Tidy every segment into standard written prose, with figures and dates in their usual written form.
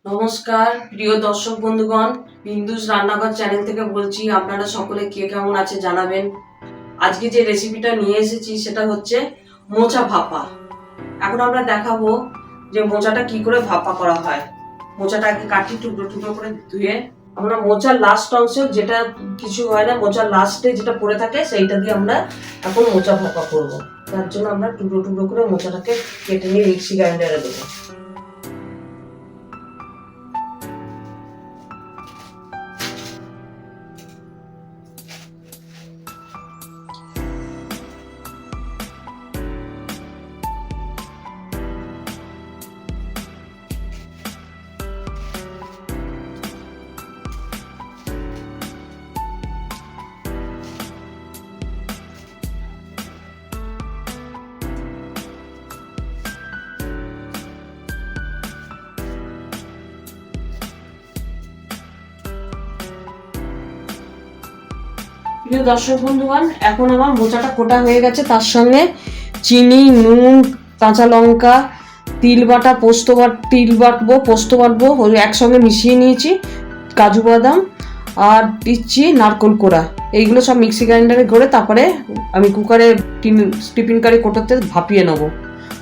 নমস্কার প্রিয় দর্শক বন্ধুগণ, বিন্দুস রান্নাঘর চ্যানেল থেকে বলছি। আপনারা সকলে কে কেমন আছে জানাবেন। আজকে যে রেসিপিটা নিয়ে এসেছি সেটা হচ্ছে মোচা ভাপা। এখন আমরা দেখাবো যে মোচাটা কি করে ভাপা করা হয়। মোচাটাকে কাটি টুকরো টুকরো করে ধুয়ে আমরা মোচার লাস্ট অংশ, যেটা কিছু হয় না, মোচার লাস্টে যেটা পড়ে থাকে সেইটা দিয়ে আমরা এখন মোচা ভাপা করবো। তার জন্য আমরা টুকরো টুকরো করে মোচাটাকে কেটে নিয়ে মিক্সি গ্রাইন্ডারে দেবো। প্রিয় দর্শক বন্ধুগণ, এখন আমার মোচাটা কোটা হয়ে গেছে। তার সঙ্গে চিনি, নুন, কাঁচা লঙ্কা, তিল বাটা, তিল বাটবো, পোস্ত বাটবো, একসঙ্গে মিশিয়ে নিয়েছি। কাজু বাদাম আর দিচ্ছি নারকোল কোড়া। এইগুলো সব মিক্সি গ্রাইন্ডারে করে তারপরে আমি কুকারে টিফিন কারি কোটাতে ভাপিয়ে নেবো।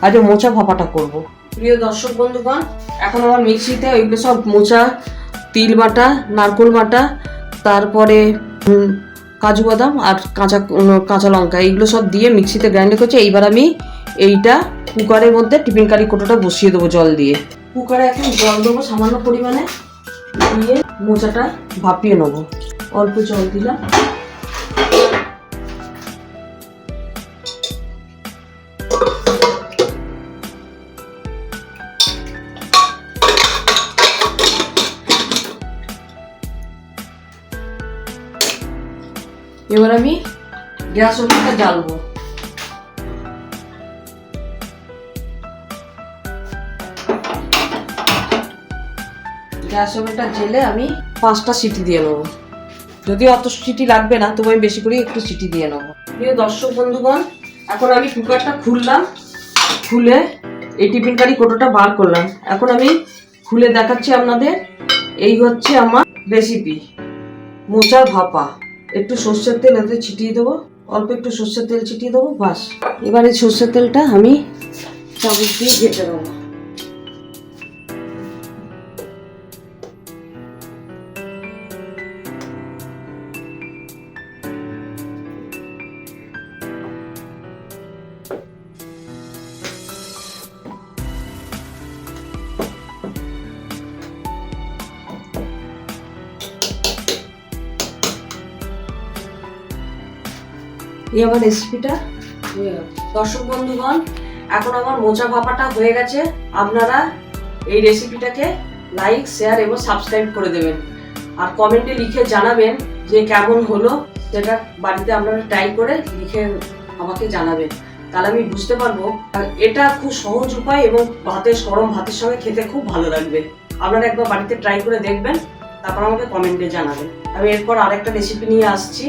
আজ মোচা ভাপাটা করব। প্রিয় দর্শক বন্ধুগণ, এখন আমার মিক্সিতে ওইগুলো সব মোচা, তিল বাটা, নারকোল বাটা, তারপরে কাজু বাদাম আর কাঁচা লঙ্কা, এইগুলো সব দিয়ে মিক্সিতে গ্রাইন্ড করছি। এইবার আমি এইটা কুকারের মধ্যে টিফিন কারি কোটোটা বসিয়ে দেবো জল দিয়ে। কুকারে এখন জল দেবো সামান্য পরিমাণে, দিয়ে মোচাটা ভাপিয়ে নেবো। অল্প জল দিলাম। এবার আমি গ্যাস ওভেনটা জ্বালবো। গ্যাস ওভেনটা জেলে আমি 5টা সিটি দিয়ে নেবো। যদি অত সিটি লাগবে না, তবু আমি বেশি করে একটু সিটি দিয়ে নেবো। প্রিয় দর্শক বন্ধুগণ, এখন আমি কুকারটা খুললাম। খুলে এই টিফিন কারি কোটোটা বার করলাম। এখন আমি খুলে দেখাচ্ছি আপনাদের। এই হচ্ছে আমার রেসিপি, মোচার ভাপা। একটু সর্ষের তেল এতে ছিটিয়ে দেবো, অল্প একটু সর্ষের তেল ছিটিয়ে দেবো, বাস। এবার এই সর্ষের তেলটা আমি চামচ দিয়ে ঘেটে দেবো। এই আমার রেসিপিটা হয়ে গেল। দর্শক বন্ধুগণ, এখন আমার মোচা ভাপাটা হয়ে গেছে। আপনারা এই রেসিপিটাকে লাইক, শেয়ার এবং সাবস্ক্রাইব করে দেবেন। আর কমেন্টে লিখে জানাবেন যে কেমন হলো। সেটা বাড়িতে আপনারা ট্রাই করে লিখে আমাকে জানাবেন, তাহলে আমি বুঝতে পারবো। আর এটা খুব সহজ উপায় এবং গরম ভাতের সঙ্গে খেতে খুব ভালো লাগবে। আপনারা একবার বাড়িতে ট্রাই করে দেখবেন, তারপর আমাকে কমেন্টে জানাবেন। আমি এরপর আরেকটা রেসিপি নিয়ে আসছি।